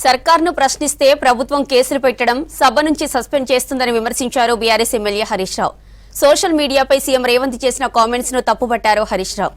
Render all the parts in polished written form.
సర్కార్ను ప్రశ్నిస్తే ప్రభుత్వం కేసులు పెట్టడం, సభ నుంచి సస్పెండ్ చేస్తుందని విమర్శించారు BRS MLA Harish Rao. Social మీడియాపై CM Revanth చేసిన కామెంట్స్ ను తప్పుపట్టారు హరీష్ రావు.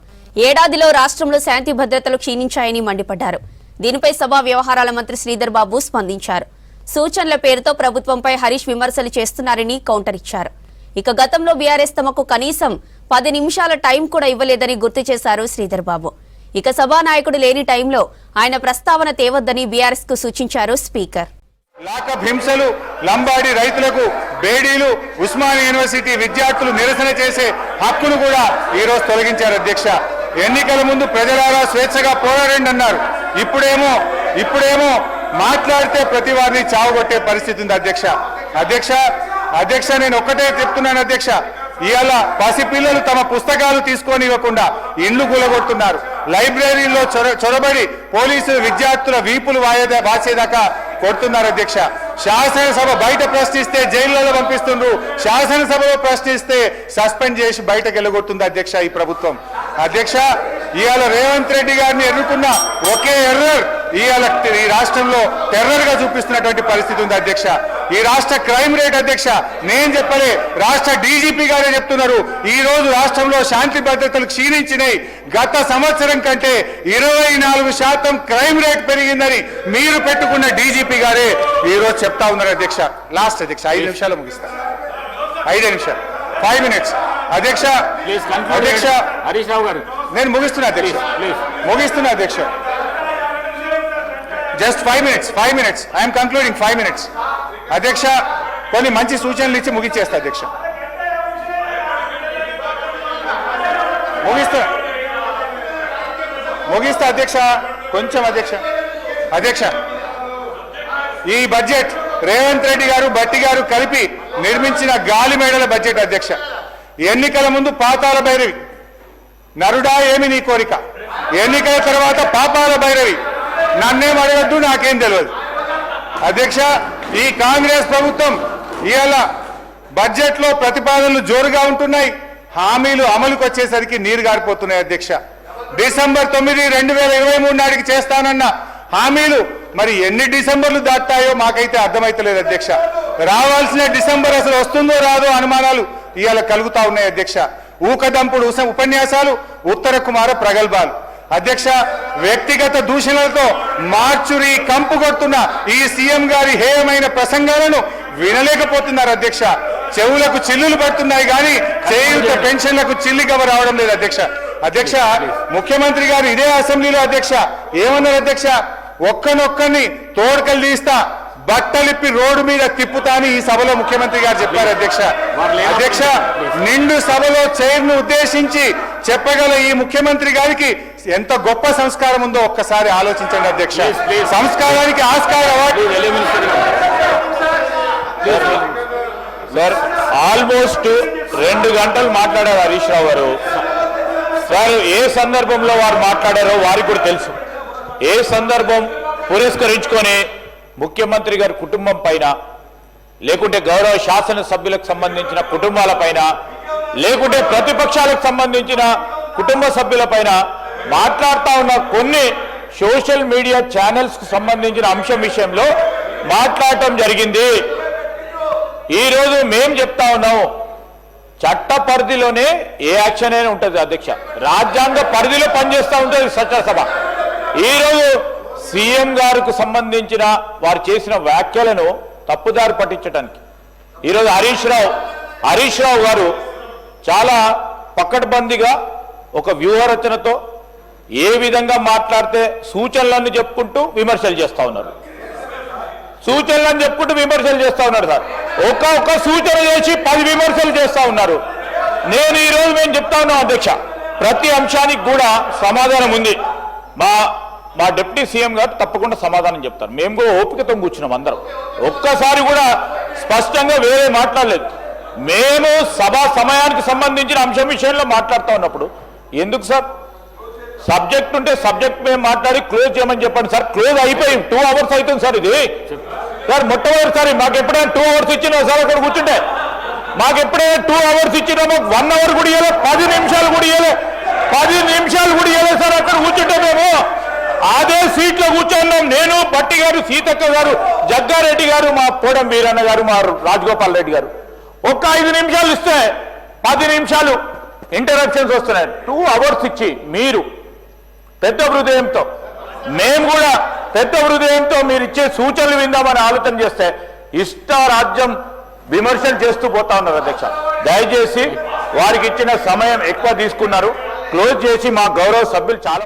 ఏడాదిలో రాష్ట్రంలో శాంతి భద్రతలు క్షీణించాయని మండిపడ్డారు. దీనిపై సభా వ్యవహారాల మంత్రి శ్రీధర్ బాబు స్పందించారు. సూచనల పేరుతో ప్రభుత్వంపై హరీష్ విమర్శలు చేస్తున్నారని కౌంటర్ ఇచ్చారు. ఇక గతంలో బీఆర్ఎస్ తమకు కనీసం 10 నిమిషాల టైం కూడా ఇవ్వలేదని గుర్తు చేశారు శ్రీధర్ బాబు. ఇక సభానాయకుడు లేని టైంలో ఆయన ప్రస్తావన తేవద్దని బీఆర్ఎస్ కు సూచించారు స్పీకర్. లాకప్ హింసలు, లంబాడి రైతులకు బేడీలు, ఉస్మానియా యూనివర్సిటీ విద్యార్థులు నిరసన చేసే హక్కును కూడా ఈ రోజు తొలగించారు అధ్యక్ష. ఎన్నికల ముందు ప్రజలారా స్వేచ్ఛగా పోరాడండి అన్నారు. ఇప్పుడేమో మాట్లాడితే ప్రతి వారిని చావగొట్టే పరిస్థితి ఉంది అధ్యక్ష. నేను ఒక్కటే చెప్తున్నాను అధ్యక్ష, ఇవాళ పసిపిల్లలు తమ పుస్తకాలు తీసుకొని ఇవ్వకుండా ఇండ్లు కూలగొడుతున్నారు. లైబ్రరీలో చొరబడి పోలీసులు విద్యార్థుల వీపులు వాసేదాకా కొడుతున్నారు అధ్యక్ష. శాసనసభ బయట ప్రశ్నిస్తే జైళ్లలో పంపిస్తుండ్రు, శాసనసభలో ప్రశ్నిస్తే సస్పెండ్ చేసి బయటకు వెళ్ళగొడుతుంది అధ్యక్ష ఈ ప్రభుత్వం. అధ్యక్ష, ఇవాళ రేవంత్ రెడ్డి గారిని ఎన్నుకున్న ఒకే ఎర్రర్ ఇవాళ ఈ రాష్ట్రంలో టెర్రర్ గా చూపిస్తున్నటువంటి పరిస్థితి ఉంది అధ్యక్ష. ఈ రాష్ట్ర క్రైమ్ రేట్ అధ్యక్ష నేను చెప్పలే, రాష్ట్ర డీజీపీ గారే చెప్తున్నారు. ఈ రోజు రాష్ట్రంలో శాంతి భద్రతలు క్షీణించినాయి. గత సంవత్సరం కంటే 24% క్రైమ్ రేట్ పెరిగిందని మీరు పెట్టుకున్న డీజీపీ గారే ఈ రోజు చెప్తా ఉన్నారు అధ్యక్ష. లాస్ట్ అధ్యక్ష 5 నిమిషాలు ముగిస్తా. 5 నిమిషాలు 5 మినిట్స్ అధ్యక్ష. హరీష్ రావు గారు నేను ముగిస్తున్నా అధ్యక్ష. Just 5 minutes I'm concluding 5 minutes అధ్యక్ష. కొన్ని మంచి సూచనలు ఇచ్చి ముగించేస్తా అధ్యక్ష. ముగిస్తా అధ్యక్ష. కొంచెం అధ్యక్ష ఈ బడ్జెట్ రేవంత్ రెడ్డి గారు, భట్టి గారు కలిపి నిర్మించిన గాలి మేడల బడ్జెట్ అధ్యక్ష. ఎన్నికల ముందు పాతాల భైరవి, నరుడా ఏమి నీ కోరిక, ఎన్నికల తర్వాత పాపాల భైరవి, నన్నేం అడగద్దు నాకేం తెలియదు అధ్యక్ష. ఈ కాంగ్రెస్ ప్రభుత్వం ఇవాళ బడ్జెట్ లో ప్రతిపాదనలు జోరుగా ఉంటున్నాయి, హామీలు అమలుకు వచ్చేసరికి నీరు గారిపోతున్నాయి అధ్యక్ష. డిసెంబర్ 9, 2023 నాటికి చేస్తానన్న హామీలు మరి ఎన్ని డిసెంబర్లు దాటాయో మాకైతే అర్థమైతలేదు అధ్యక్ష. రావాల్సిన డిసెంబర్ అసలు వస్తుందో రాదో అనుమానాలు ఇవాళ కలుగుతా ఉన్నాయి అధ్యక్ష. ఊకదంపుడు ఉపన్యాసాలు, ఉత్తర కుమార ప్రగల్భాలు అధ్యక్ష. వ్యక్తిగత దూషణలతో మార్చురి కంపు కొడుతున్న ఈ సీఎం గారి హేయమైన ప్రసంగాలను వినలేకపోతున్నారు అధ్యక్ష. చెవులకు చిల్లులు పడుతున్నాయి కానీ చేయూత పెన్షన్లకు చిల్లిగవ రావడం లేదు అధ్యక్ష. ముఖ్యమంత్రి గారు ఇదే అసెంబ్లీలో అధ్యక్ష ఏమన్నారు అధ్యక్ష, ఒక్కనొక్కని తోడుకలు తీస్తా, బట్టలిప్పి రోడ్డు మీద తిప్పుతా అని ఈ సభలో ముఖ్యమంత్రి గారు చెప్పారు అధ్యక్ష. నిండు సభలో చైర్ను ఉద్దేశించి చెప్పగల ఈ ముఖ్యమంత్రి గారికి ఎంత గొప్ప సంస్కారం ఉందో ఒక్కసారి ఆలోచించండి అధ్యక్ష. సంస్కారానికి ఆస్కార అవార్డు సార్ ఆల్మోస్ట్ 2 గంటలు మాట్లాడారు హరీష్ రావు గారు. సార్ ఏ సందర్భంలో వారు మాట్లాడారో వారికి కూడా తెలుసు. ఏ సందర్భం పురస్కరించుకొని ముఖ్యమంత్రి గారి కుటుంబం పైన, లేకుంటే గౌరవ శాసనసభ్యులకు సంబంధించిన కుటుంబాల పైన, లేకుంటే ప్రతిపక్షాలకు సంబంధించిన కుటుంబ సభ్యుల పైన మాట్లాడుతూ ఉన్న కొన్ని సోషల్ మీడియా ఛానల్స్ కు సంబంధించిన అంశం విషయంలో మాట్లాడటం జరిగింది. ఈరోజు మేం చెప్తా ఉన్నాం, చట్ట పరిధిలోనే ఏ యాక్షన్ అయినా ఉంటుంది అధ్యక్ష. రాజ్యాంగ పరిధిలో పనిచేస్తూ ఉంటుంది చట్టసభ. ఈరోజు సీఎం గారికి సంబంధించిన వారు చేసిన వ్యాఖ్యలను తప్పుదారి పట్టించడానికి ఈరోజు హరీష్ రావు గారు చాలా పకడ్బందీగా ఒక వ్యూహరచనతో ఏ విధంగా మాట్లాడితే సూచనలను చెప్పుకుంటూ విమర్శలు చేస్తూ ఉన్నారు. సార్ ఒక్క సూచన చేసి 10 విమర్శలు చేస్తూ ఉన్నారు. నేను ఈరోజు మేము చెప్తా ఉన్నాం అధ్యక్ష, ప్రతి అంశానికి కూడా సమాధానం ఉంది. మా డిప్యూటీ సీఎం గారు తప్పకుండా సమాధానం చెప్తారు. మేము కూడా ఓపికతో కూర్చున్నాం అందరం. ఒక్కసారి కూడా స్పష్టంగా వేరే మాట్లాడలేదు. మేము సభా సమయానికి సంబంధించిన అంశం విషయంలో మాట్లాడుతూ ఉన్నప్పుడు ఎందుకు సార్ సబ్జెక్ట్ ఉంటే సబ్జెక్ట్ మేము మాట్లాడి క్లోజ్ చేయమని చెప్పండి సార్. క్లోజ్ అయిపోయి 2 అవర్స్ అవుతుంది సార్. ఇది సార్ మొట్టమొదటిసారి మాకు ఎప్పుడైనా 2 అవర్స్ ఇచ్చినా సార్ అక్కడ కూర్చుంటే, మాకు ఎప్పుడైనా 2 అవర్స్ ఇచ్చినా మాకు 1 అవర్ కూడా ఇవ్వలే, 10 నిమిషాలు కూడా ఇవ్వలే సార్ అక్కడ కూర్చుంటే మేము అదే సీట్లో కూర్చున్నాం. నేను, భట్టి గారు, సీతక్క గారు, జగ్గారెడ్డి గారు, మా పోడం వీరన్న గారు, మా రాజగోపాల్ రెడ్డి గారు. ఒక్క 5 నిమిషాలు ఇస్తే 10 నిమిషాలు ఇంటరప్షన్స్ వస్తున్నాయి. 2 అవర్స్ ఇచ్చి మీరు పెద్ద హృదయంతో, మేము కూడా పెద్ద హృదయంతో మీరు ఇచ్చే సూచనలు విందామని ఆలోచన చేస్తే ఇష్టారాజ్యం విమర్శలు చేస్తూ పోతా ఉన్నారు అధ్యక్ష. దయచేసి వారికి ఇచ్చిన సమయం ఎక్కువ తీసుకున్నారు. క్లోజ్ చేసి మా గౌరవ సభ్యులు చాలా